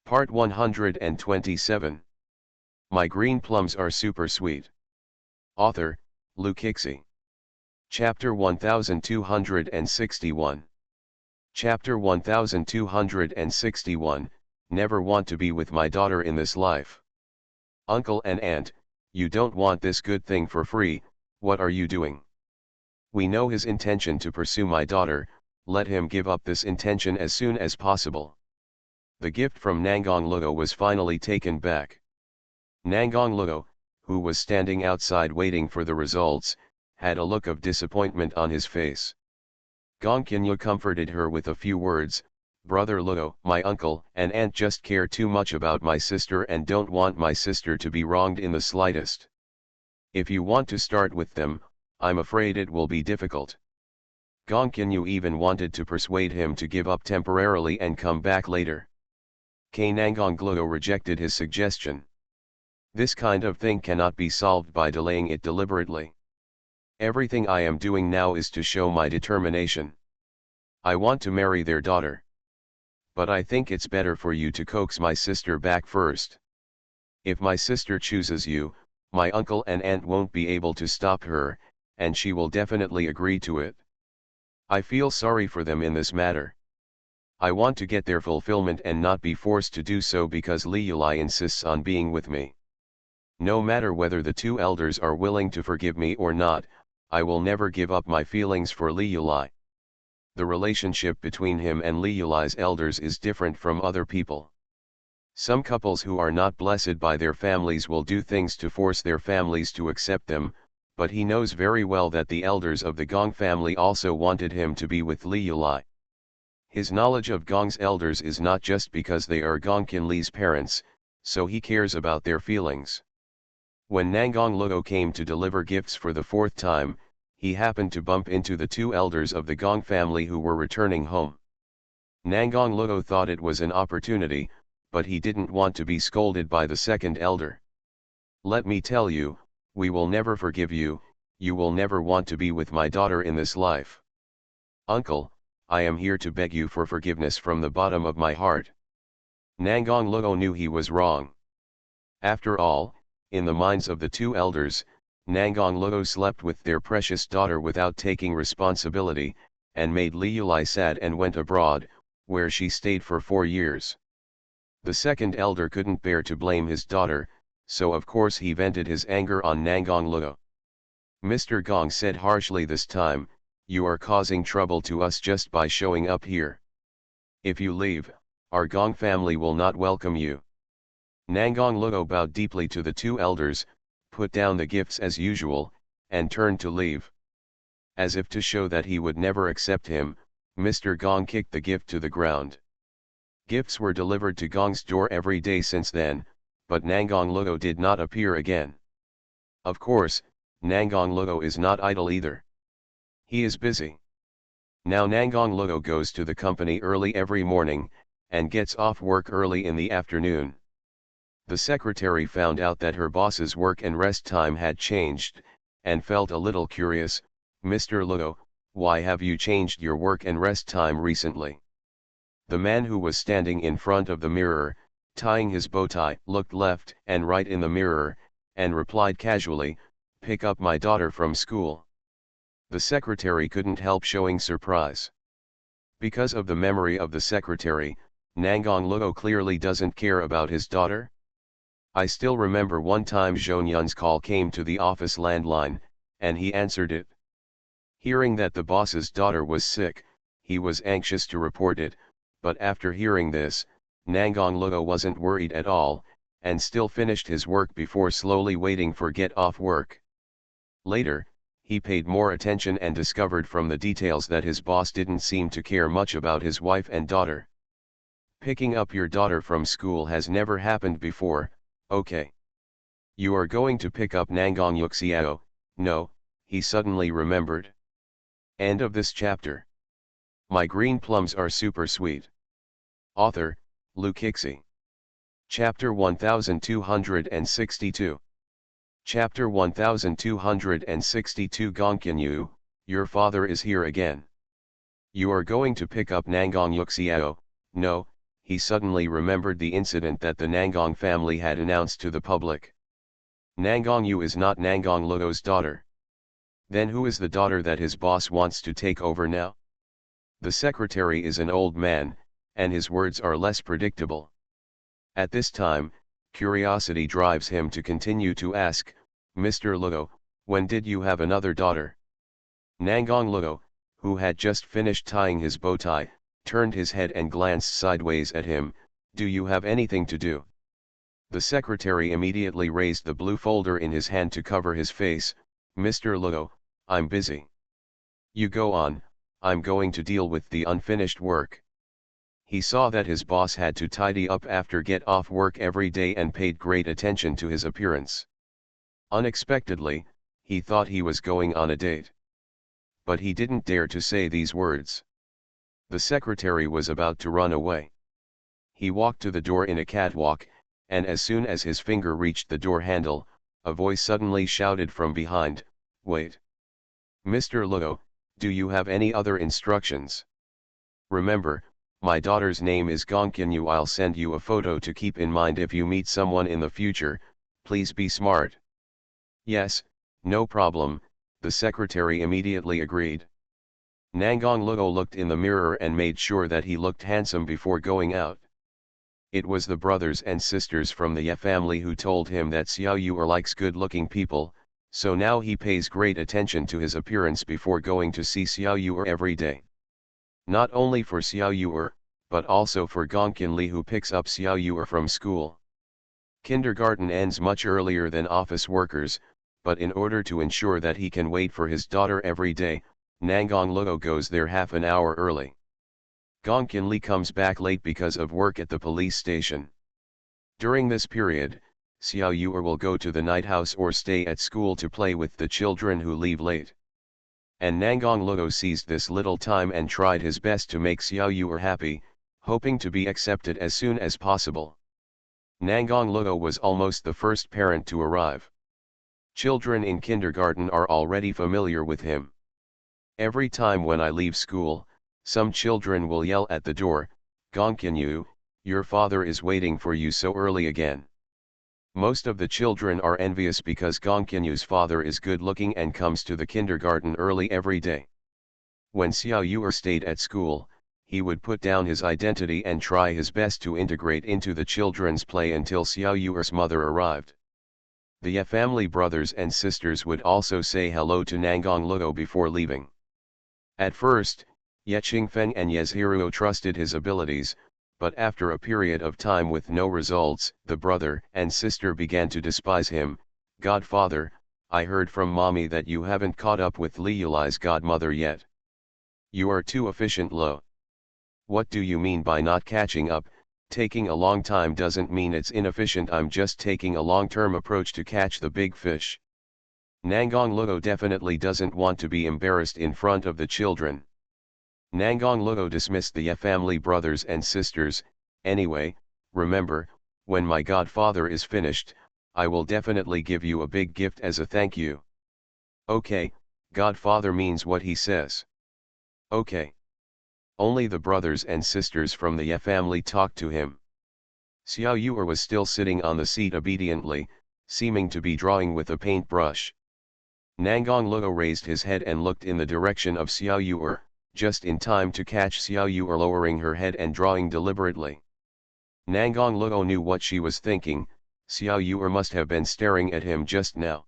Part 127. My green plums are super sweet. Author, Lukixi. Chapter 1261. Chapter 1261, Never want to be with my daughter in this life. Uncle and aunt, you don't want this good thing for free, what are you doing? We know his intention to pursue my daughter, let him give up this intention as soon as possible. The gift from Nangong Luo was finally taken back. Nangong Luo, who was standing outside waiting for the results, had a look of disappointment on his face. Gong Qinyu comforted her with a few words, "Brother Luo, my uncle and aunt just care too much about my sister and don't want my sister to be wronged in the slightest. If you want to start with them, I'm afraid it will be difficult." Gong Qinyu even wanted to persuade him to give up temporarily and come back later. Nangong Luo rejected his suggestion. This kind of thing cannot be solved by delaying it deliberately. Everything I am doing now is to show my determination. I want to marry their daughter. But I think it's better for you to coax my sister back first. If my sister chooses you, my uncle and aunt won't be able to stop her, and she will definitely agree to it. I feel sorry for them in this matter. I want to get their fulfillment and not be forced to do so because Li Yulai insists on being with me. No matter whether the two elders are willing to forgive me or not, I will never give up my feelings for Li Yulai. The relationship between him and Li Yulai's elders is different from other people. Some couples who are not blessed by their families will do things to force their families to accept them, but he knows very well that the elders of the Gong family also wanted him to be with Li Yulai. His knowledge of Gong's elders is not just because they are Gong Qinli's parents, so he cares about their feelings. When Nangong Luo came to deliver gifts for the fourth time, he happened to bump into the two elders of the Gong family who were returning home. Nangong Luo thought it was an opportunity, but he didn't want to be scolded by the second elder. "Let me tell you, we will never forgive you, you will never want to be with my daughter in this life. Uncle, I am here to beg you for forgiveness from the bottom of my heart." Nangong Luo knew he was wrong. After all, in the minds of the two elders, Nangong Luo slept with their precious daughter without taking responsibility, and made Li Yulai sad and went abroad, where she stayed for 4 years. The second elder couldn't bear to blame his daughter, so of course he vented his anger on Nangong Luo. "Mr. Gong said harshly this time, you are causing trouble to us just by showing up here. If you leave, our Gong family will not welcome you." Nangong Luo bowed deeply to the two elders, put down the gifts as usual, and turned to leave. As if to show that he would never accept him, Mr. Gong kicked the gift to the ground. Gifts were delivered to Gong's door every day since then, but Nangong Luo did not appear again. Of course, Nangong Luo is not idle either. He is busy. Now Nangong Luo goes to the company early every morning, and gets off work early in the afternoon. The secretary found out that her boss's work and rest time had changed, and felt a little curious. "Mr. Luo, why have you changed your work and rest time recently?" The man who was standing in front of the mirror, tying his bow tie, looked left and right in the mirror, and replied casually, "Pick up my daughter from school." The secretary couldn't help showing surprise. Because of the memory of the secretary, Nangong Luo clearly doesn't care about his daughter. I still remember one time Zhongyun's call came to the office landline, and he answered it. Hearing that the boss's daughter was sick, he was anxious to report it, but after hearing this, Nangong Luo wasn't worried at all, and still finished his work before slowly waiting for get off work. Later, he paid more attention and discovered from the details that his boss didn't seem to care much about his wife and daughter. "Picking up your daughter from school has never happened before, okay. You are going to pick up Nangong Yuxiao, no," he suddenly remembered. End of this chapter. My green plums are super sweet. Author, Lukixi. Chapter 1262. Chapter 1262 Gong Qinyu, your father is here again. You are going to pick up Nangong Yuxiao, no, he suddenly remembered the incident that the Nangong family had announced to the public. Nangong Yu is not Nangong Luo's daughter. Then who is the daughter that his boss wants to take over now? The secretary is an old man, and his words are less predictable. At this time, curiosity drives him to continue to ask, Mr. Luo, when did you have another daughter? Nangong Luo, who had just finished tying his bow tie, turned his head and glanced sideways at him. Do you have anything to do? The secretary immediately raised the blue folder in his hand to cover his face. Mr. Luo, I'm busy. You go on, I'm going to deal with the unfinished work. He saw that his boss had to tidy up after get off work every day and paid great attention to his appearance. Unexpectedly, he thought he was going on a date. But he didn't dare to say these words. The secretary was about to run away. He walked to the door in a catwalk, and as soon as his finger reached the door handle, a voice suddenly shouted from behind, Wait. Mr. Luo, do you have any other instructions? Remember, my daughter's name is Gongkinyu. I'll send you a photo to keep in mind if you meet someone in the future. Please be smart. Yes, no problem, the secretary immediately agreed. Nangong Luo looked in the mirror and made sure that he looked handsome before going out. It was the brothers and sisters from the Ye family who told him that Xiao Yu'er likes good-looking people, so now he pays great attention to his appearance before going to see Xiao Yu'er every day. Not only for Xiao Yu'er, but also for Gongkin Li, who picks up Xiao Yu'er from school. Kindergarten ends much earlier than office workers, but in order to ensure that he can wait for his daughter every day, Nangong Luo goes there half an hour early. Gongkin Li comes back late because of work at the police station. During this period, Xiao Yu'er will go to the night house or stay at school to play with the children who leave late. And Nangong Luo seized this little time and tried his best to make Xiao Yu'er happy, hoping to be accepted as soon as possible. Nangong Luo was almost the first parent to arrive. Children in kindergarten are already familiar with him. Every time when I leave school, some children will yell at the door, Gongkinyu, your father is waiting for you so early again. Most of the children are envious because Gongkinyu's father is good-looking and comes to the kindergarten early every day. When Xiao Yu'er stayed at school, he would put down his identity and try his best to integrate into the children's play until Xiao Yu'er's mother arrived. The Ye family brothers and sisters would also say hello to Nangong Luo before leaving. At first, Ye Qingfeng and Ye Zhiruo trusted his abilities, but after a period of time with no results, the brother and sister began to despise him. Godfather, I heard from mommy that you haven't caught up with Li Yuli's godmother yet. You are too efficient, Lo. What do you mean by not catching up? Taking a long time doesn't mean it's inefficient. I'm just taking a long-term approach to catch the big fish. Nangong Luo definitely doesn't want to be embarrassed in front of the children. Nangong Luo dismissed the Ye family brothers and sisters. Anyway, remember, when my godfather is finished, I will definitely give you a big gift as a thank you. Okay, godfather means what he says. Okay. Only the brothers and sisters from the Ye family talked to him. Xiao Yu'er was still sitting on the seat obediently, seeming to be drawing with a paintbrush. Nangong Luo raised his head and looked in the direction of Xiao Yu'er, just in time to catch Xiao Yu'er lowering her head and drawing deliberately. Nangong Luo knew what she was thinking. Xiao Yu'er must have been staring at him just now.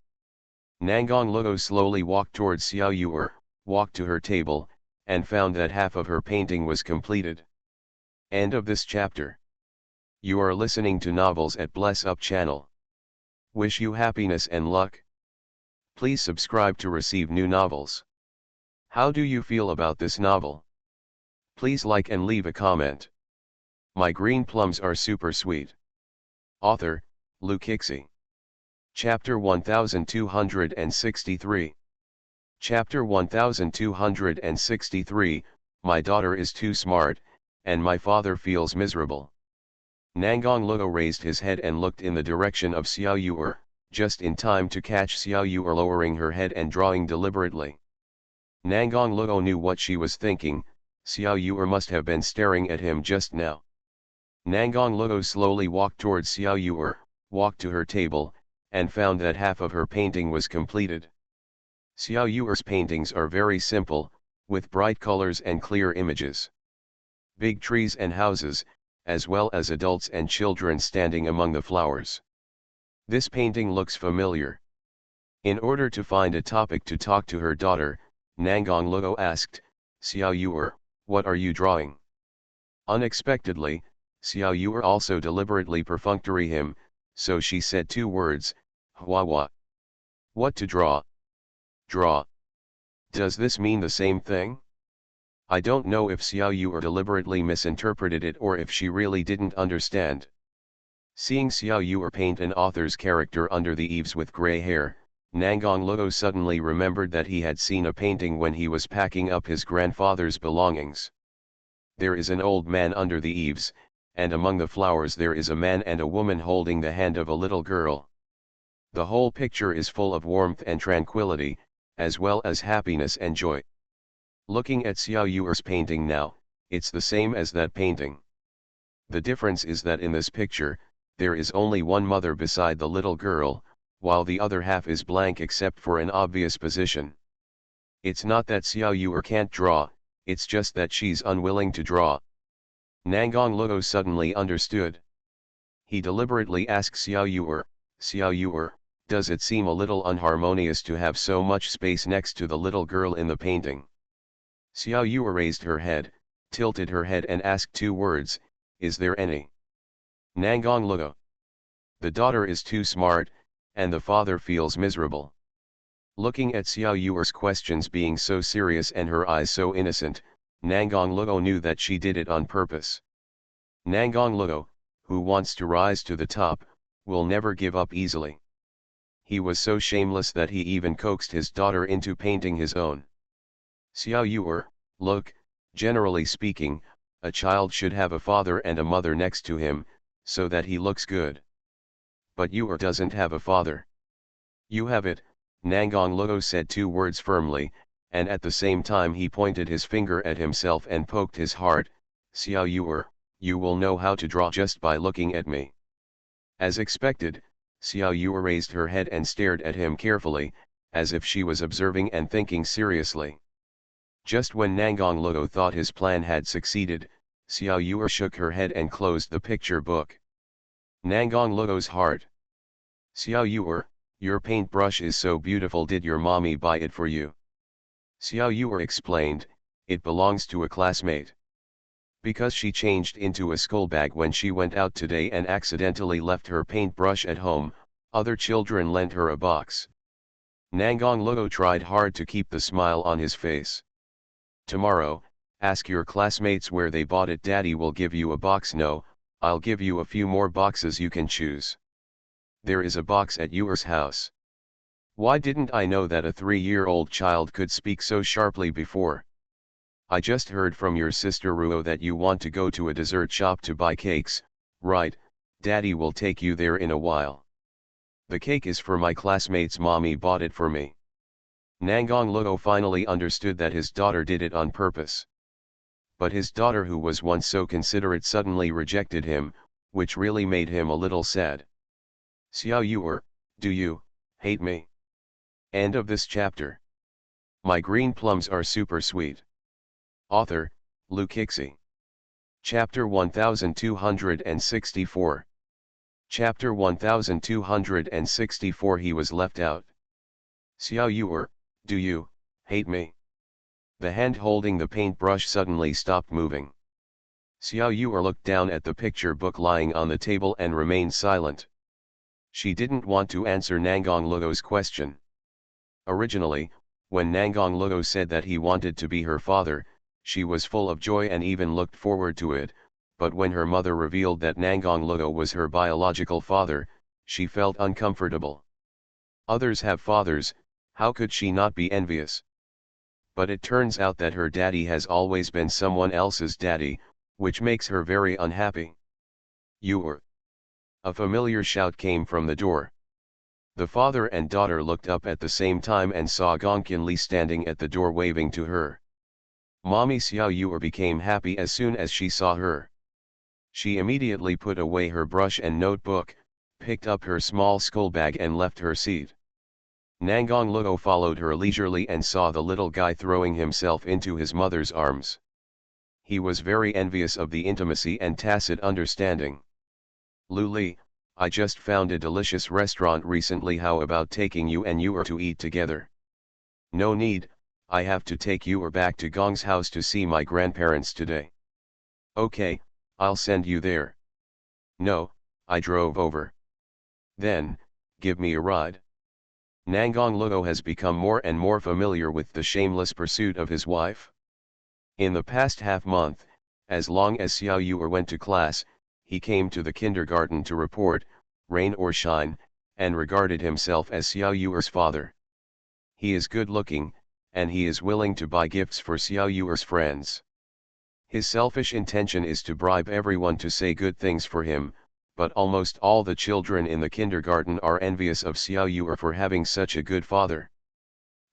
Nangong Luo slowly walked towards Xiao Yu'er, walked to her table, and found that half of her painting was completed. End of this chapter. You are listening to Novels at Bless Up channel. Wish you happiness and luck. Please subscribe to receive new novels. How do you feel about this novel? Please like and leave a comment. My green plums are super sweet. Author, Lu Kixi. Chapter 1263. Chapter 1263, My daughter is too smart, and my father feels miserable. Nangong Luo raised his head and looked in the direction of Xiao Yu'er, just in time to catch Xiao Yu'er lowering her head and drawing deliberately. Nangong Luo knew what she was thinking. Xiao Yu'er must have been staring at him just now. Nangang Luo slowly walked towards Xiao Yu'er, walked to her table, and found that half of her painting was completed. Xiao Yu'er's paintings are very simple, with bright colors and clear images. Big trees and houses, as well as adults and children standing among the flowers. This painting looks familiar. In order to find a topic to talk to her daughter, Nangang Luo asked, "Xiao Yu'er, what are you drawing?" Unexpectedly, Xiao Yu'er also deliberately perfunctory him, so she said two words, "Hua." What to draw? Draw. Does this mean the same thing? I don't know if Xiao Yu'er deliberately misinterpreted it or if she really didn't understand. Seeing Xiao Yu'er paint an author's character under the eaves with grey hair, Nangang Luo suddenly remembered that he had seen a painting when he was packing up his grandfather's belongings. There is an old man under the eaves, and among the flowers there is a man and a woman holding the hand of a little girl. The whole picture is full of warmth and tranquility, as well as happiness and joy. Looking at Xiao Yu'er's painting now, it's the same as that painting. The difference is that in this picture, there is only one mother beside the little girl, while the other half is blank except for an obvious position. It's not that Xiao Yu'er can't draw, it's just that she's unwilling to draw. Nangang Luo suddenly understood. He deliberately asked Xiao Yu'er, does it seem a little unharmonious to have so much space next to the little girl in the painting? Xiao Yu'er raised her head, tilted her head and asked two words, is there any? Nangang Luo. The daughter is too smart, and the father feels miserable. Looking at Xiao Yu'er's questions being so serious and her eyes so innocent, Nangang Luo knew that she did it on purpose. Nangang Luo, who wants to rise to the top, will never give up easily. He was so shameless that he even coaxed his daughter into painting his own. Xiao Yu'er, look, generally speaking, a child should have a father and a mother next to him, so that he looks good. But Yu'er doesn't have a father. You have it, Nangang Luo said two words firmly, and at the same time he pointed his finger at himself and poked his heart, Xiao Yu'er, you will know how to draw just by looking at me. As expected, Xiao Yu'er raised her head and stared at him carefully, as if she was observing and thinking seriously. Just when Nangang Luo thought his plan had succeeded, Xiao Yu'er shook her head and closed the picture book. Nangang Luo's heart. Xiao Yu'er, your paintbrush is so beautiful, did your mommy buy it for you? Xiao Yu'er explained, it belongs to a classmate. Because she changed into a school bag when she went out today and accidentally left her paintbrush at home, other children lent her a box. Nangang Luo tried hard to keep the smile on his face. Tomorrow, ask your classmates where they bought it. Daddy will give you a box. No, I'll give you a few more boxes you can choose. There is a box at Yu'er's house. Why didn't I know that a 3-year-old child could speak so sharply before? I just heard from your sister Ruo that you want to go to a dessert shop to buy cakes, right? Daddy will take you there in a while. The cake is for my classmates. Mommy bought it for me. Nangang Luo finally understood that his daughter did it on purpose. But his daughter, who was once so considerate, suddenly rejected him, which really made him a little sad. Xiao Yu'er, do you hate me? End of this chapter. My green plums are super sweet. Author, Lu Kixi. Chapter 1264. Chapter 1264. He was left out. Xiao Yu'er, do you hate me? The hand holding the paintbrush suddenly stopped moving. Xiao Yu'er looked down at the picture book lying on the table and remained silent. She didn't want to answer Nangang Luo's question. Originally, when Nangang Luo said that he wanted to be her father, she was full of joy and even looked forward to it, but when her mother revealed that Nangang Luo was her biological father, she felt uncomfortable. Others have fathers, how could she not be envious? But it turns out that her daddy has always been someone else's daddy, which makes her very unhappy. Yu'er. A familiar shout came from the door. The father and daughter looked up at the same time and saw Gong Qinli standing at the door waving to her. Mommy Xiao Yu'er became happy as soon as she saw her. She immediately put away her brush and notebook, picked up her small school bag and left her seat. Nangong Luo followed her leisurely and saw the little guy throwing himself into his mother's arms. He was very envious of the intimacy and tacit understanding. "Lu Li, I just found a delicious restaurant recently, how about taking you and Yor to eat together?" "No need, I have to take Yor back to Gong's house to see my grandparents today." "Okay, I'll send you there." "No, I drove over." "Then, give me a ride." Nangong Luo has become more and more familiar with the shameless pursuit of his wife. In the past half-month, as long as Xiao Yor went to class, he came to the kindergarten to report, rain or shine, and regarded himself as Xiao Yor's father. He is good-looking, and he is willing to buy gifts for Xiao Yor's friends. His selfish intention is to bribe everyone to say good things for him, but almost all the children in the kindergarten are envious of Xiao Yor for having such a good father.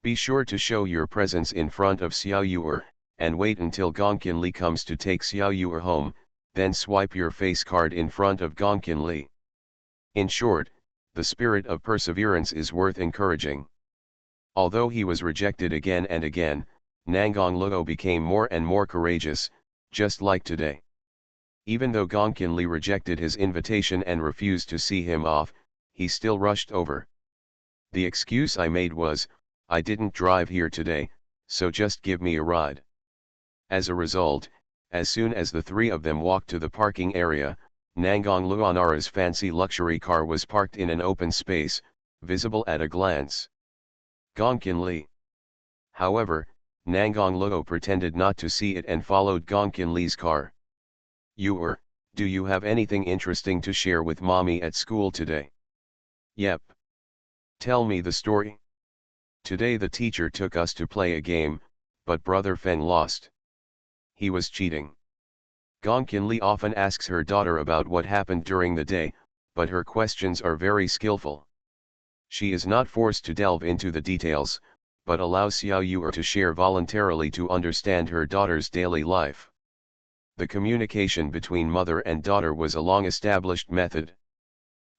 Be sure to show your presence in front of Xiao Yor, and wait until Gongqin Li comes to take Xiao Yor home, then swipe your face card in front of Gongqin Li. In short, the spirit of perseverance is worth encouraging. Although he was rejected again and again, Nangong Luo became more and more courageous, just like today. Even though Gongqin Li rejected his invitation and refused to see him off, he still rushed over. "The excuse I made was, I didn't drive here today, so just give me a ride." As a result, as soon as the three of them walked to the parking area, Nangong Luanara's fancy luxury car was parked in an open space, visible at a glance. Gongqin Li. However, Nangong Luo pretended not to see it and followed Gongqin Li's car. "Yor, do you have anything interesting to share with mommy at school today?" "Yep." "Tell me the story." "Today the teacher took us to play a game, but Brother Feng lost. He was cheating." Gongqin Li often asks her daughter about what happened during the day, but her questions are very skillful. She is not forced to delve into the details, but allows Xiao Yor to share voluntarily to understand her daughter's daily life. The communication between mother and daughter was a long-established method.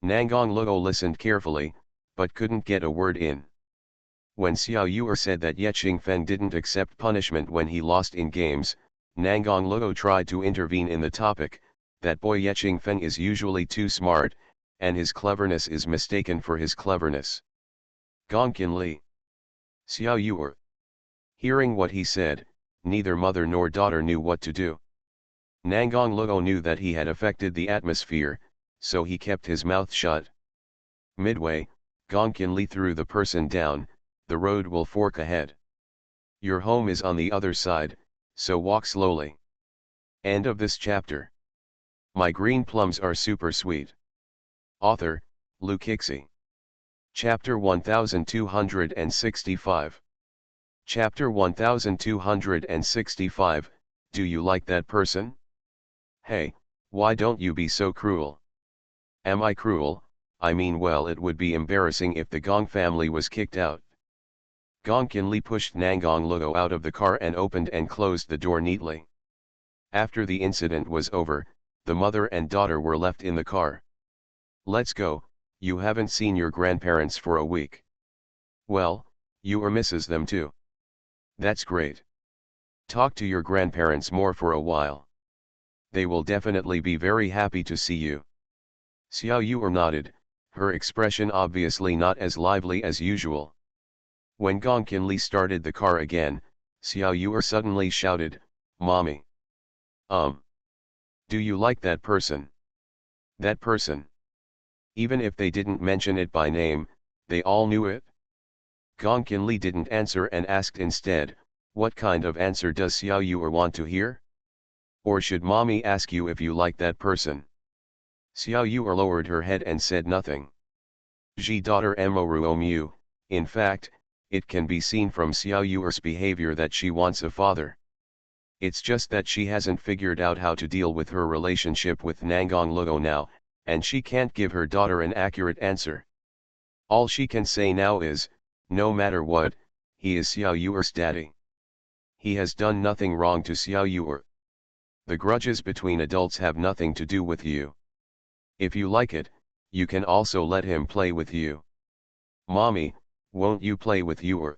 Nangong Luo listened carefully, but couldn't get a word in. When Xiao Yor said that Yeching Feng didn't accept punishment when he lost in games, Nangong Luo tried to intervene in the topic. That boy Yeching Feng is usually too smart, and his cleverness is mistaken for his cleverness. Gongqin Li. Xiao Yor. Hearing what he said, neither mother nor daughter knew what to do. Nangong Luo knew that he had affected the atmosphere, so he kept his mouth shut. Midway, Gongqin Li threw the person down. "The road will fork ahead. Your home is on the other side, so walk slowly." End of this chapter. My green plums are super sweet. Author, Lu Kixi. Chapter 1265. Chapter 1265, Do you like that person? Hey, why don't you be so cruel? Am I cruel? I mean, well, it would be embarrassing if the Gong family was kicked out. Gongqin Li pushed Nangong Luo out of the car and opened and closed the door neatly. After the incident was over, the mother and daughter were left in the car. "Let's go, you haven't seen your grandparents for a week." "Well, Yor misses them too." "That's great. Talk to your grandparents more for a while. They will definitely be very happy to see you." Xiao Yor nodded, her expression obviously not as lively as usual. When Gongqin Li started the car again, Xiao Yor suddenly shouted, "Mommy! Do you like that person?" "That person?" Even if they didn't mention it by name, they all knew it. Gongqin Li didn't answer and asked instead, "What kind of answer does Xiao Yor want to hear? Or should mommy ask you if you like that person?" Xiao Yor lowered her head and said nothing. Ji daughter Moru Mu, in fact, it can be seen from Xiao Yor's behavior that she wants a father. It's just that she hasn't figured out how to deal with her relationship with Nangong Luo now, and she can't give her daughter an accurate answer. All she can say now is, no matter what, he is Xiao Yor's daddy. He has done nothing wrong to Xiao Yor. The grudges between adults have nothing to do with you. If you like it, you can also let him play with you. Mommy, won't you play with you?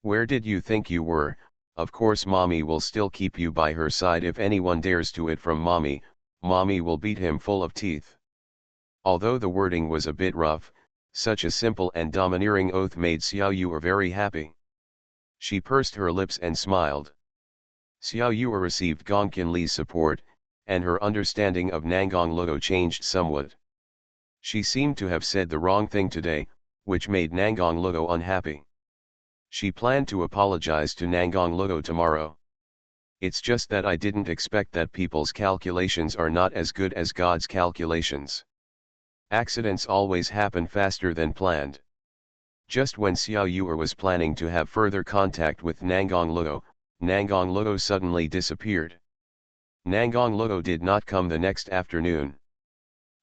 Where did you think you were? Of course mommy will still keep you by her side. If anyone dares to it from mommy, mommy will beat him full of teeth. Although the wording was a bit rough, such a simple and domineering oath made Xiao Yu very happy. She pursed her lips and smiled. Xiao Yu received Gong Qinli's support, and her understanding of Nangang Luo changed somewhat. She seemed to have said the wrong thing today, which made Nangang Luo unhappy. She planned to apologize to Nangang Luo tomorrow. It's just that I didn't expect that people's calculations are not as good as God's calculations. Accidents always happen faster than planned. Just when Xiao Yu was planning to have further contact with Nangang Luo suddenly disappeared. Nangang Luo did not come the next afternoon.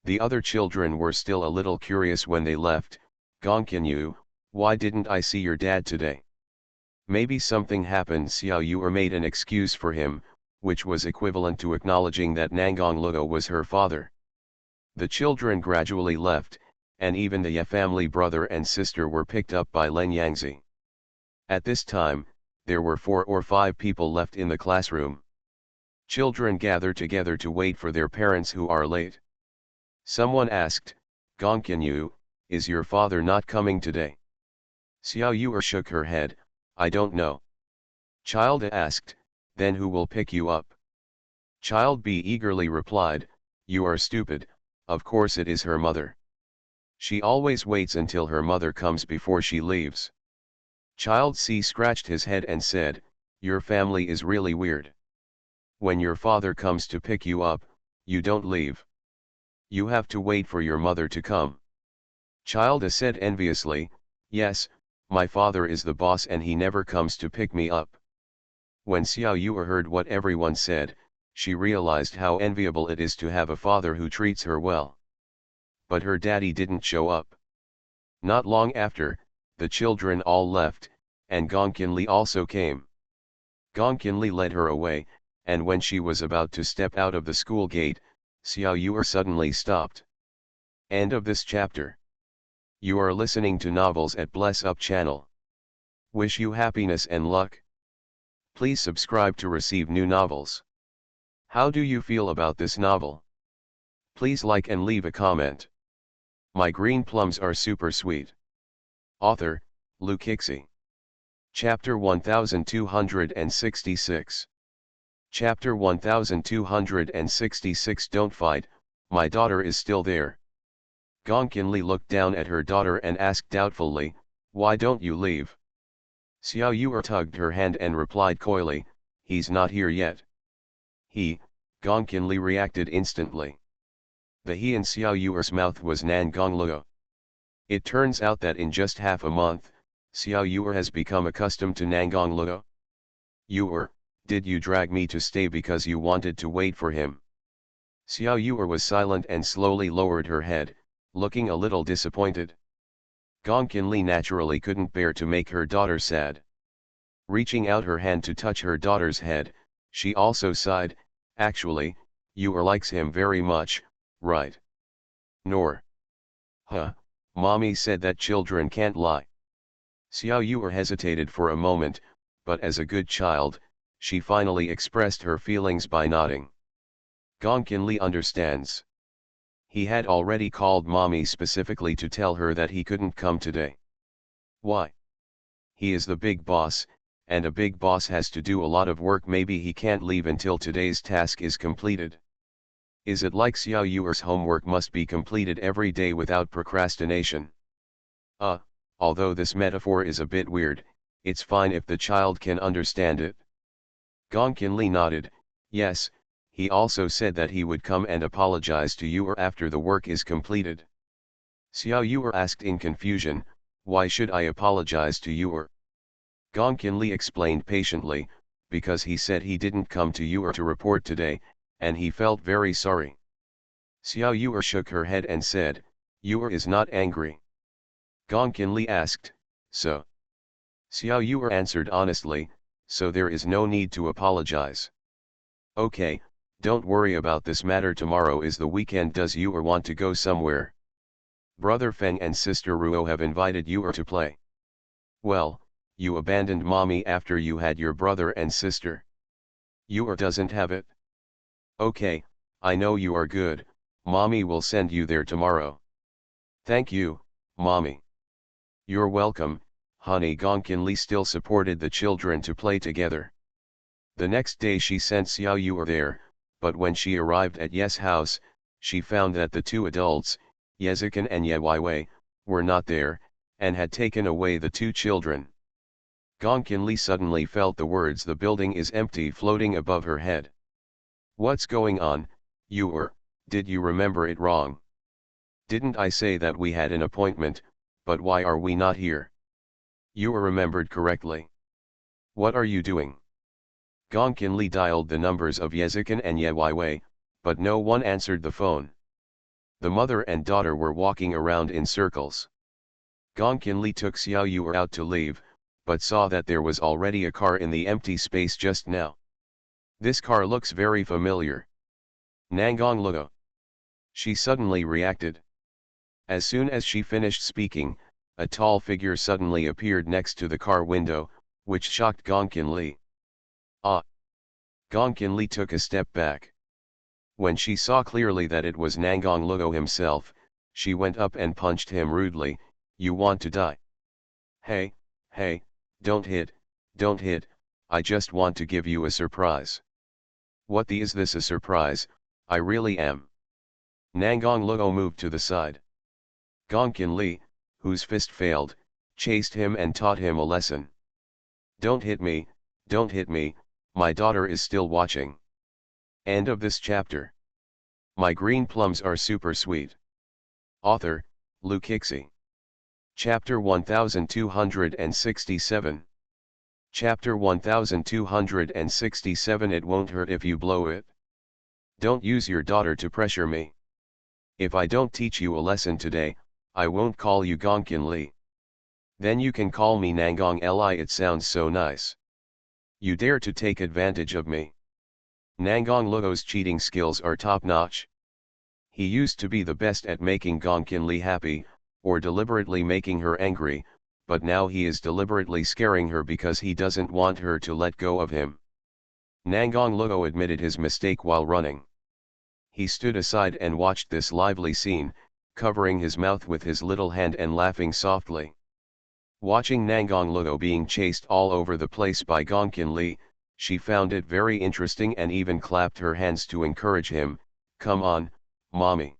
The other children were still a little curious when they left. Gongkin Yu, why didn't I see your dad today? Maybe something happened. Xiao Yu made an excuse for him, which was equivalent to acknowledging that Nangang Luo was her father. The children gradually left, and even the Ye family brother and sister were picked up by Len Yangzi. At this time, there were 4 or 5 people left in the classroom. Children gather together to wait for their parents who are late. Someone asked, Gongkin Yu, is your father not coming today? Xiao Yu shook her head, I don't know. Child A asked, then who will pick you up? Child B eagerly replied, you are stupid, of course it is her mother. She always waits until her mother comes before she leaves. Child C scratched his head and said, your family is really weird. When your father comes to pick you up, you don't leave. You have to wait for your mother to come. Child A said enviously, yes, my father is the boss and he never comes to pick me up. When Xiao Yu heard what everyone said, she realized how enviable it is to have a father who treats her well. But her daddy didn't show up. Not long after, the children all left, and Gong Qinli also came. Gong Qinli led her away, and when she was about to step out of the school gate, Xiao Yu suddenly stopped. End of this chapter. You are listening to novels at Bless Up channel. Wish you happiness and luck. Please subscribe to receive new novels. How do you feel about this novel? Please like and leave a comment. My green plums are super sweet. Author, Lu Kixi. Chapter 1266. Chapter 1266. Don't fight, my daughter is still there. Gong Qinli looked down at her daughter and asked doubtfully, why don't you leave? Xiao Yu tugged her hand and replied coyly, he's not here yet. He, Gong Qinli reacted instantly. The he in Xiao Yu's mouth was Nangang Luo. It turns out that in just half a month, Xiao Yu has become accustomed to Nangang Luo. Yu, did you drag me to stay because you wanted to wait for him? Xiao Yu was silent and slowly lowered her head, looking a little disappointed. Gong Qinli naturally couldn't bear to make her daughter sad. Reaching out her hand to touch her daughter's head, she also sighed, actually, Yu likes him very much, right? Nor. Huh, mommy said that children can't lie. Xiao Yu hesitated for a moment, but as a good child, she finally expressed her feelings by nodding. Gong Qinli understands. He had already called mommy specifically to tell her that he couldn't come today. Why? He is the big boss, and a big boss has to do a lot of work. Maybe he can't leave until today's task is completed. Is it like Xiao Yu's homework must be completed every day without procrastination? Although this metaphor is a bit weird, it's fine if the child can understand it. Gong Qinli nodded, yes, he also said that he would come and apologize to you after the work is completed. Xiao Yu asked in confusion, why should I apologize to you? Gong Qinli explained patiently, because he said he didn't come to you to report today, and he felt very sorry. Xiao Yu shook her head and said, Yu is not angry. Gong Qinli asked, so? Xiao Yu answered honestly, so there is no need to apologize. Okay, Don't worry about this matter, tomorrow is the weekend. Does you or want to go somewhere? Brother Feng and sister Ruo have invited you or to play. Well, you abandoned mommy after you had your brother and sister. You or doesn't have it? Okay, I know you are good, mommy will send you there tomorrow. Thank you, mommy. You're welcome, honey. Gongkin Li still supported the children to play together. The next day she sent Xiao Yu there, but when she arrived at Ye's house, she found that the two adults, Yezikan and Ye Weiwei, were not there, and had taken away the two children. Gongkin Li suddenly felt the words "the building is empty" floating above her head. What's going on, you did you remember it wrong? Didn't I say that we had an appointment, but why are we not here? You remembered correctly. What are you doing? Gongkin Li dialed the numbers of Yezikan and Ye Weiwei, but no one answered the phone. The mother and daughter were walking around in circles. Gongkin Li took Xiao Yu out to leave, but saw that there was already a car in the empty space just now. This car looks very familiar. Nangong Luo. She suddenly reacted. As soon as she finished speaking, a tall figure suddenly appeared next to the car window, which shocked Gongkin Li. Ah! Gongkin Li took a step back. When she saw clearly that it was Nangong Luo himself, she went up and punched him rudely. You want to die? Hey, don't hit, I just want to give you a surprise. What is this, a surprise? I really am. Nangong Luo moved to the side. Gongkin Li, whose fist failed, chased him and taught him a lesson. Don't hit me, my daughter is still watching. End of this chapter. My green plums are super sweet. Author, Lu Kixi. Chapter 1267. Chapter 1267. It won't hurt if you blow it. Don't use your daughter to pressure me. If I don't teach you a lesson today, I won't call you Gongkin Li. Then you can call me Nangong Li. It sounds so nice. You dare to take advantage of me. Nangong Luo's cheating skills are top-notch. He used to be the best at making Gongkin Li happy, or deliberately making her angry, but now he is deliberately scaring her because he doesn't want her to let go of him. Nangong Luo admitted his mistake while running. He stood aside and watched this lively scene, covering his mouth with his little hand and laughing softly. Watching Nangong Luo being chased all over the place by Gongkin Li, she found it very interesting and even clapped her hands to encourage him. Come on, mommy.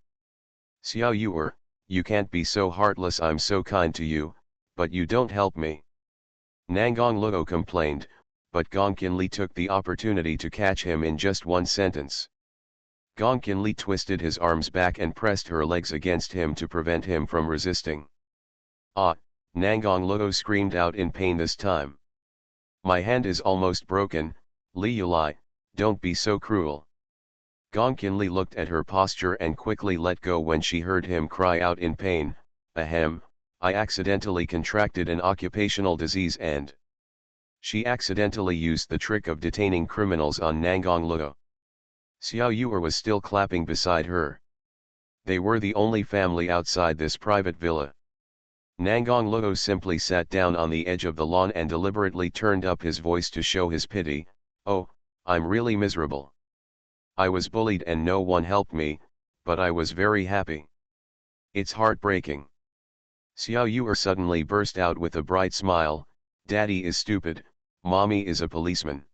Xiao Yu, you can't be so heartless. I'm so kind to you, but you don't help me. Nangong Luo complained, but Gongkin Li took the opportunity to catch him in just one sentence. Gongkin Li twisted his arms back and pressed her legs against him to prevent him from resisting. Ah! Nangong Luo screamed out in pain this time. My hand is almost broken, Li Yulai, don't be so cruel. Gongkin Li looked at her posture and quickly let go when she heard him cry out in pain. Ahem, I accidentally contracted an occupational disease and... She accidentally used the trick of detaining criminals on Nangong Luo. Xiao Yu was still clapping beside her. They were the only family outside this private villa. Nangong Luo simply sat down on the edge of the lawn and deliberately turned up his voice to show his pity. Oh, I'm really miserable. I was bullied and no one helped me, but I was very happy. It's heartbreaking. Xiao Yu suddenly burst out with a bright smile. Daddy is stupid, mommy is a policeman.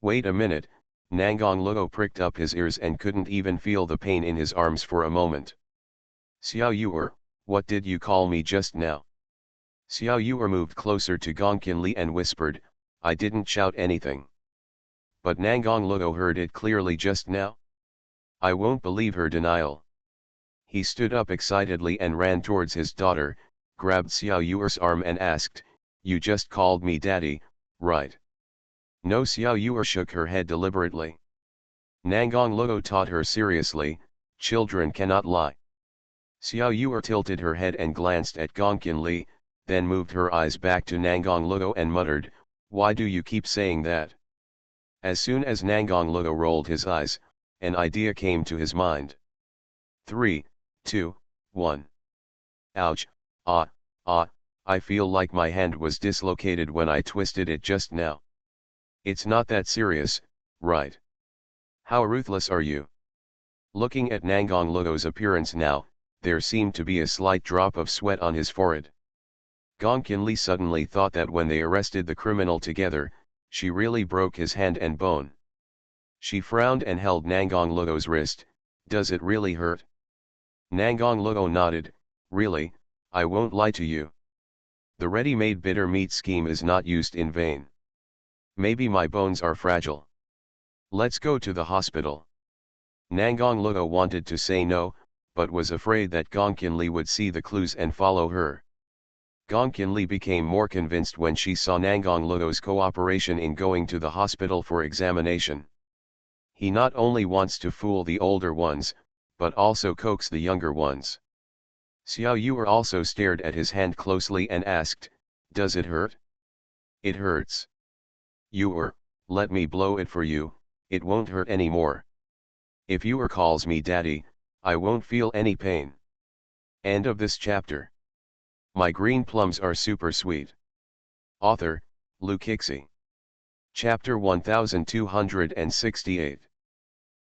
Wait a minute, Nangong Luo pricked up his ears and couldn't even feel the pain in his arms for a moment. Xiao Yu, what did you call me just now? Xiao Yu moved closer to Gongkin Li and whispered, I didn't shout anything. But Nangong Luo heard it clearly just now. I won't believe her denial. He stood up excitedly and ran towards his daughter, grabbed Xiao Yu's arm and asked, you just called me daddy, right? No. Xiao Yu shook her head deliberately. Nangong Luo taught her seriously, children cannot lie. Xiao Yu tilted her head and glanced at Gongkin Li, then moved her eyes back to Nangong Luo and muttered, why do you keep saying that? As soon as Nangong Luo rolled his eyes, an idea came to his mind. 3, 2, 1. Ouch, ah, ah, I feel like my hand was dislocated when I twisted it just now. It's not that serious, right? How ruthless are you? Looking at Nangong Lugo's appearance now, there seemed to be a slight drop of sweat on his forehead. Gong Qinli suddenly thought that when they arrested the criminal together, she really broke his hand and bone. She frowned and held Nangong Lugo's wrist. Does it really hurt? Nangong Lugo nodded. Really, I won't lie to you. The ready-made bitter meat scheme is not used in vain. Maybe my bones are fragile. Let's go to the hospital. Nangong Lugo wanted to say no, but was afraid that Gong Qinli would see the clues and follow her. Gong Qinli became more convinced when she saw Nangong Lugo's cooperation in going to the hospital for examination. He not only wants to fool the older ones, but also coax the younger ones. Xiao Yuer also stared at his hand closely and asked, "Does it hurt?" "It hurts." "Yuer, let me blow it for you, it won't hurt anymore. If Yuer calls me daddy, I won't feel any pain." End of this chapter. My green plums are super sweet. Author, Lu Kixi. Chapter 1268.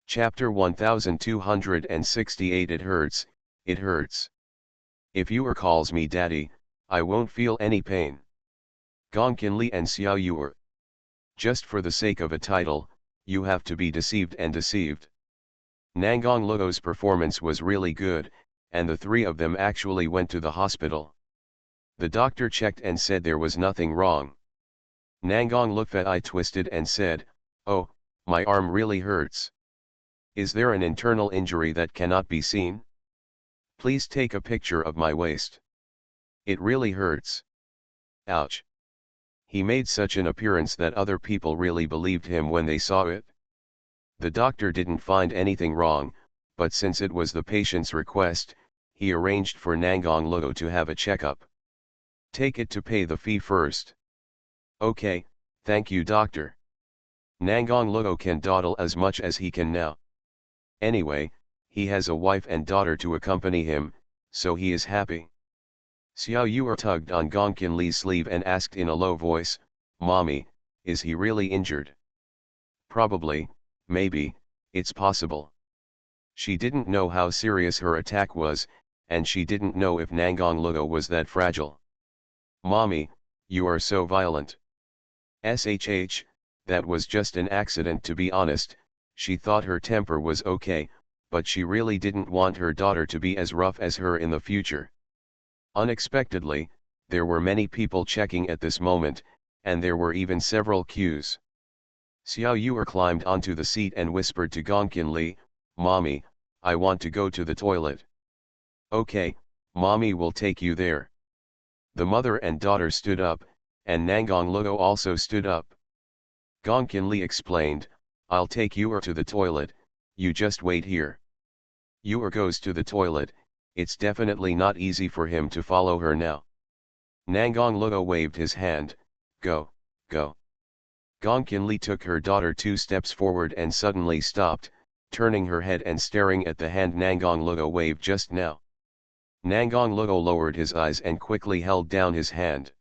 Chapter 1268. It hurts, it hurts. If Yuer calls me daddy, I won't feel any pain. Gong Qinli and Xiao Yuer. Just for the sake of a title, you have to be deceived and deceived. Nangong Lugo's performance was really good, and the three of them actually went to the hospital. The doctor checked and said there was nothing wrong. Nangong looked at I twisted and said, "Oh, my arm really hurts. Is there an internal injury that cannot be seen? Please take a picture of my waist. It really hurts. Ouch." He made such an appearance that other people really believed him when they saw it. The doctor didn't find anything wrong, but since it was the patient's request, he arranged for Nangong Lugo to have a checkup. "Take it to pay the fee first." "Okay, thank you doctor." Nangong Lugo can dawdle as much as he can now. Anyway, he has a wife and daughter to accompany him, so he is happy. Xiao Yuer tugged on Gong Qinli's sleeve and asked in a low voice, "Mommy, is he really injured?" "Probably, maybe, it's possible." She didn't know how serious her attack was, and she didn't know if Nangong Lugo was that fragile. "Mommy, you are so violent." "Shh, that was just an accident." To be honest, she thought her temper was okay, but she really didn't want her daughter to be as rough as her in the future. Unexpectedly, there were many people checking at this moment, and there were even several queues. Xiao Yuer climbed onto the seat and whispered to Gong Qinli, "Mommy, I want to go to the toilet." "Okay, Mommy will take you there." The mother and daughter stood up, and Nangong Lugo also stood up. Gong Qinli explained, "I'll take Yuer to the toilet, you just wait here." Yuer goes to the toilet. It's definitely not easy for him to follow her now. Nangong Lugo waved his hand, "Go, go." Gong Qinli took her daughter 2 steps forward and suddenly stopped, turning her head and staring at the hand Nangong Lugo waved just now. Nangong Lugo lowered his eyes and quickly held down his hand.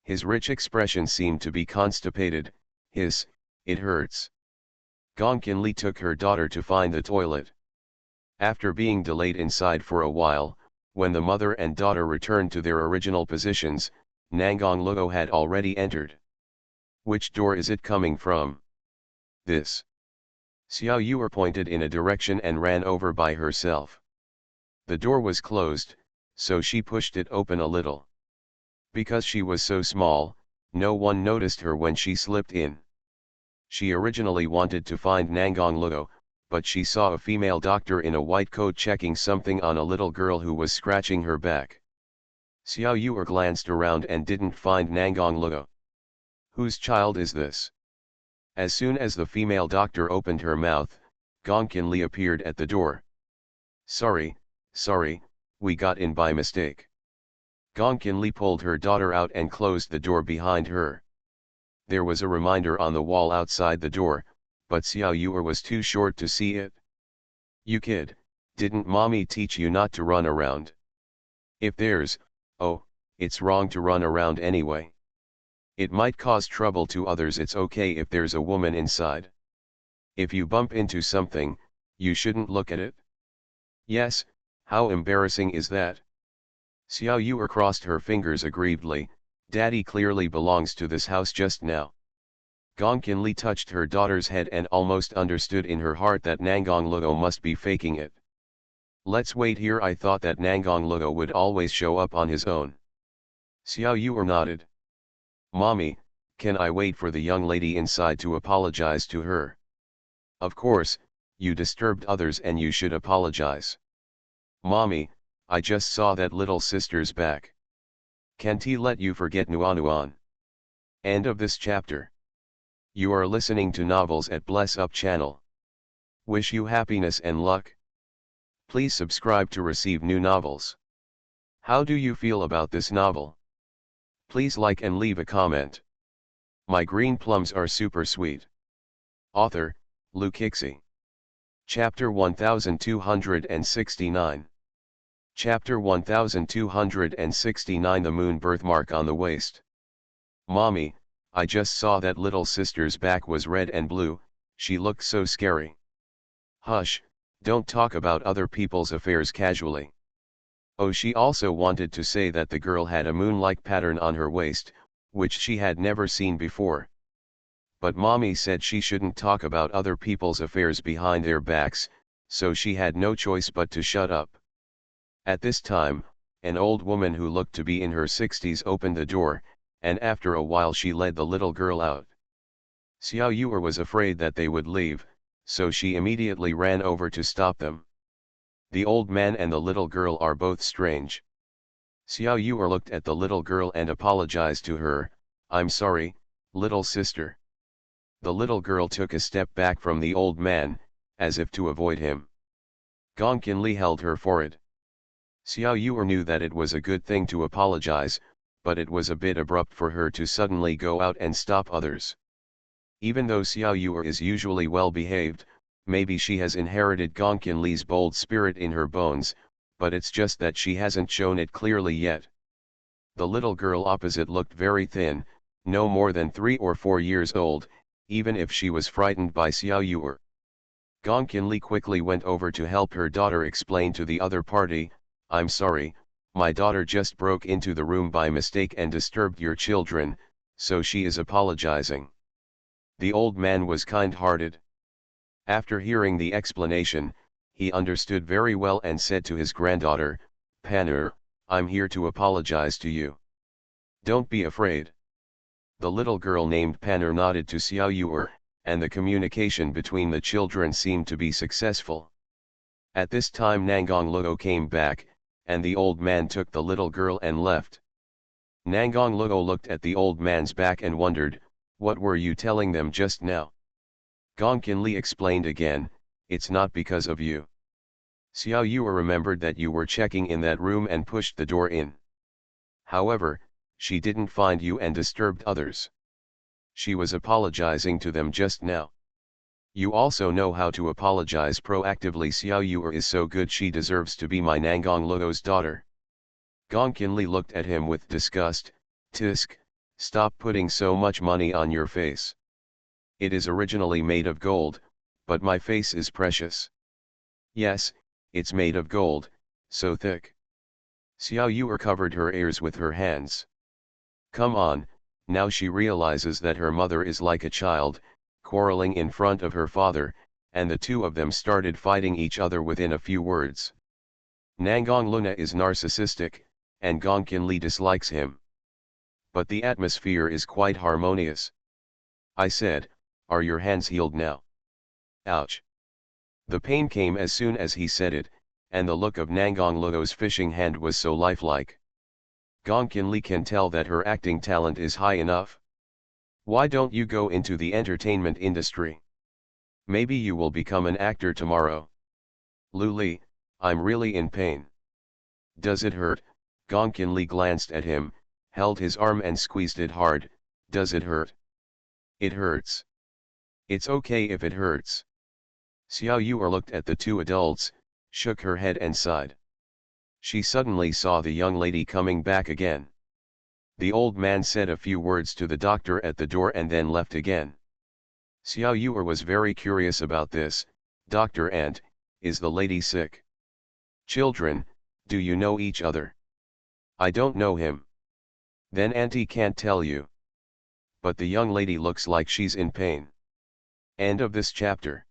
His rich expression seemed to be constipated. "It hurts." Gong Qinli took her daughter to find the toilet. After being delayed inside for a while, when the mother and daughter returned to their original positions, Nangong Lugo had already entered. "Which door is it coming from?" "This." Xiao Yuer pointed in a direction and ran over by herself. The door was closed, so she pushed it open a little. Because she was so small, no one noticed her when she slipped in. She originally wanted to find Nangong Lugo, but she saw a female doctor in a white coat checking something on a little girl who was scratching her back. Xiao Yuer glanced around and didn't find Nangong Lugo. "Whose child is this?" As soon as the female doctor opened her mouth, Gong Qinli appeared at the door. Sorry, we got in by mistake." Gong Qinli pulled her daughter out and closed the door behind her. There was a reminder on the wall outside the door, but Xiao Yuer was too short to see it. You kid, didn't mommy teach you not to run around? If oh, it's wrong to run around anyway. It might cause trouble to others. It's okay if there's a woman inside. If you bump into something, you shouldn't look at it. Yes, how embarrassing is that? Xiao Yuer crossed her fingers aggrievedly. Daddy clearly belongs to this house just now. Gong Qinli touched her daughter's head and almost understood in her heart that Nangong Luo must be faking it. Let's wait here. I thought that Nangong Luo would always show up on his own. Xiao Yuer nodded. Mommy, can I wait for the young lady inside to apologize to her? Of course, you disturbed others and you should apologize. Mommy, I just saw that little sister's back. Can't he let you forget Nuan? End of this chapter. You are listening to novels at Bless Up channel. Wish you happiness and luck. Please subscribe to receive new novels. How do you feel about this novel? Please like and leave a comment. My green plums are super sweet. Author, Lu Kixi. Chapter 1269. Chapter 1269. The moon birthmark on the waist. Mommy, I just saw that little sister's back was red and blue, she looked so scary. Hush, don't talk about other people's affairs casually. Oh, she also wanted to say that the girl had a moon-like pattern on her waist, which she had never seen before. But mommy said she shouldn't talk about other people's affairs behind their backs, so she had no choice but to shut up. At this time, an old woman who looked to be in her 60s opened the door, and after a while she led the little girl out. Xiao Yuer was afraid that they would leave, so she immediately ran over to stop them. The old man and the little girl are both strange. Xiao Yuer looked at the little girl and apologized to her. I'm sorry, little sister. The little girl took a step back from the old man, as if to avoid him. Gong Qinli held her for it. Xiao Yuer knew that it was a good thing to apologize, but it was a bit abrupt for her to suddenly go out and stop others. Even though Xiao Yuer is usually well behaved, maybe she has inherited Gong Qinli's bold spirit in her bones, but it's just that she hasn't shown it clearly yet. The little girl opposite looked very thin, no more than 3 or 4 years old, even if she was frightened by Xiao Yuer. Gong Qinli quickly went over to help her daughter explain to the other party, I'm sorry, my daughter just broke into the room by mistake and disturbed your children, so she is apologizing. The old man was kind-hearted. After hearing the explanation, he understood very well and said to his granddaughter, Panur, I'm here to apologize to you. Don't be afraid. The little girl named Panur nodded to Xiao Yuer, and the communication between the children seemed to be successful. At this time Nangong Luo came back, and the old man took the little girl and left. Nangong Luo looked at the old man's back and wondered, what were you telling them just now? Gong Qinli explained again, it's not because of you. Xiao Yuer remembered that you were checking in that room and pushed the door in. However, she didn't find you and disturbed others. She was apologizing to them just now. You also know how to apologize proactively. Xiao Yuer is so good, she deserves to be my Nangong Luo's daughter. Gong Qinli looked at him with disgust. Tisk, stop putting so much money on your face. It is originally made of gold, but my face is precious. Yes, it's made of gold, so thick. Xiao Yuer covered her ears with her hands. Come on, now she realizes that her mother is like a child, quarreling in front of her father, and the two of them started fighting each other within a few words. Nangong Luna is narcissistic, and Gong Qinli dislikes him. But the atmosphere is quite harmonious. I said, are your hands healed now? Ouch. The pain came as soon as he said it, and the look of Nangong Luo's fishing hand was so lifelike. Gong Qinli can tell that her acting talent is high enough. Why don't you go into the entertainment industry? Maybe you will become an actor tomorrow. Lu Li, I'm really in pain. Does it hurt? Gong Qinli glanced at him, held his arm and squeezed it hard. Does it hurt? It hurts. It's okay if it hurts. Xiao Yu looked at the two adults, shook her head and sighed. She suddenly saw the young lady coming back again. The old man said a few words to the doctor at the door and then left again. Xiao Yu was very curious about this. Doctor Aunt, is the lady sick? Children, do you know each other? I don't know him. Then Auntie can't tell you. But the young lady looks like she's in pain. End of this chapter.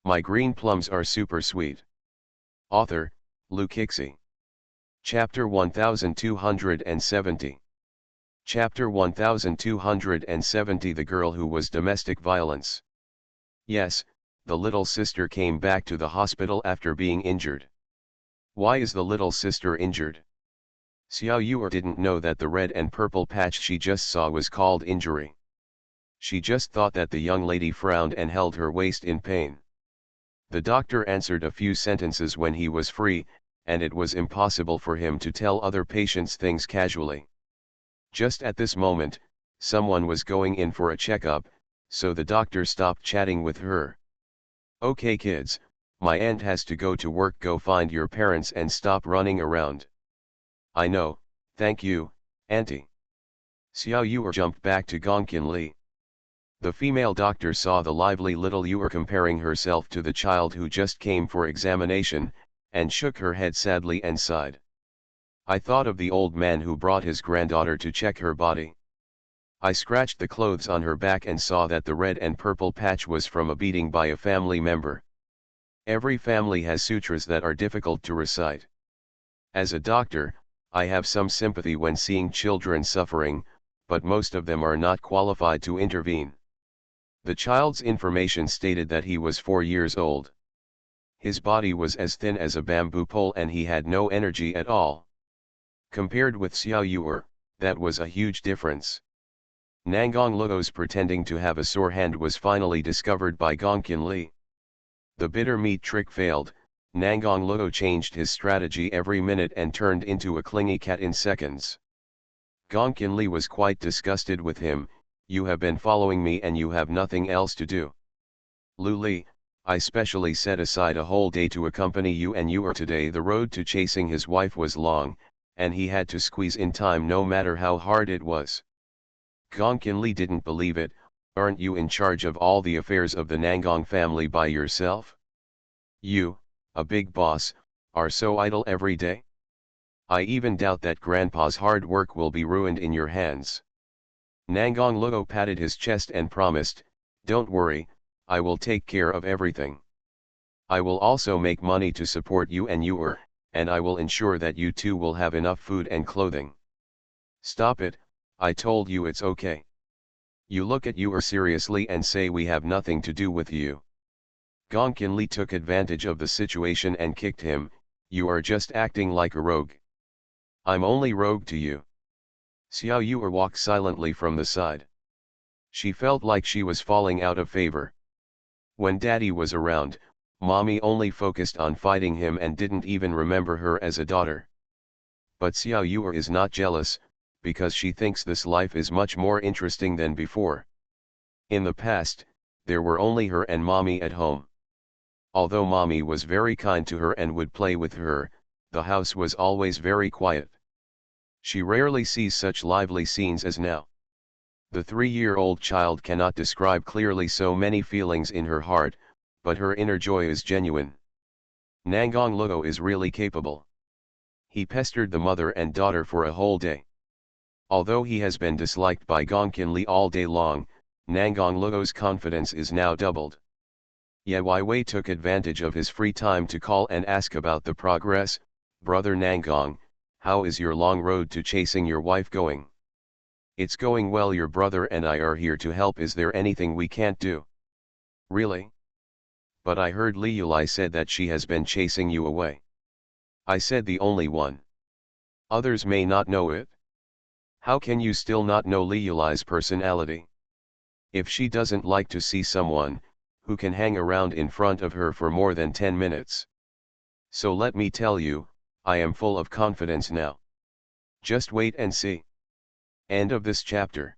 My green plums are super sweet. Author, Lou Kixie. Chapter 1270. Chapter 1270. The girl who was domestic violence. Yes, the little sister came back to the hospital after being injured. Why is the little sister injured? Xiao Yu didn't know that the red and purple patch she just saw was called injury. She just thought that the young lady frowned and held her waist in pain. The doctor answered a few sentences when he was free, and it was impossible for him to tell other patients things casually. Just at this moment, someone was going in for a checkup, so the doctor stopped chatting with her. Okay kids, my aunt has to go to work. Go find your parents and stop running around. I know, thank you, Auntie. Xiao Yu jumped back to Gongqin Li. The female doctor saw the lively little Yu comparing herself to the child who just came for examination, and shook her head sadly and sighed. I thought of the old man who brought his granddaughter to check her body. I scratched the clothes on her back and saw that the red and purple patch was from a beating by a family member. Every family has sutras that are difficult to recite. As a doctor, I have some sympathy when seeing children suffering, but most of them are not qualified to intervene. The child's information stated that he was 4 years old. His body was as thin as a bamboo pole and he had no energy at all. Compared with Xiao Yu, that was a huge difference. Nangong Luo's pretending to have a sore hand was finally discovered by Gongqin Li. The bitter meat trick failed. Nangong Luo changed his strategy every minute and turned into a clingy cat in seconds. Gongqin Li was quite disgusted with him. You have been following me and you have nothing else to do. Lu Li, I specially set aside a whole day to accompany you and you are today. The road to chasing his wife was long, and he had to squeeze in time no matter how hard it was. Gongqin Li didn't believe it. Aren't you in charge of all the affairs of the Nangong family by yourself? You, a big boss, are so idle every day? I even doubt that grandpa's hard work will be ruined in your hands. Nangong Luo patted his chest and promised, don't worry, I will take care of everything. I will also make money to support you and you and I will ensure that you two will have enough food and clothing. Stop it, I told you it's okay. You look at you seriously and say we have nothing to do with you. Gongqin Li took advantage of the situation and kicked him. You are just acting like a rogue. I'm only rogue to you. Xiao Yu walked silently from the side. She felt like she was falling out of favor. When Daddy was around, Mommy only focused on fighting him and didn't even remember her as a daughter. But Xiao Yu is not jealous, because she thinks this life is much more interesting than before. In the past, there were only her and Mommy at home. Although Mommy was very kind to her and would play with her, the house was always very quiet. She rarely sees such lively scenes as now. The 3-year-old child cannot describe clearly so many feelings in her heart, but her inner joy is genuine. Nangong Luo is really capable. He pestered the mother and daughter for a whole day. Although he has been disliked by Gongqin Li all day long, Nangong Luo's confidence is now doubled. Ye Wei took advantage of his free time to call and ask about the progress. Brother Nangong, how is your long road to chasing your wife going? It's going well. Your brother and I are here to help. Is there anything we can't do? Really? But I heard Li Yulai said that she has been chasing you away. I said the only one. Others may not know it. How can you still not know Li Yulai's personality? If she doesn't like to see someone, who can hang around in front of her for more than 10 minutes? So let me tell you, I am full of confidence now. Just wait and see. End of this chapter.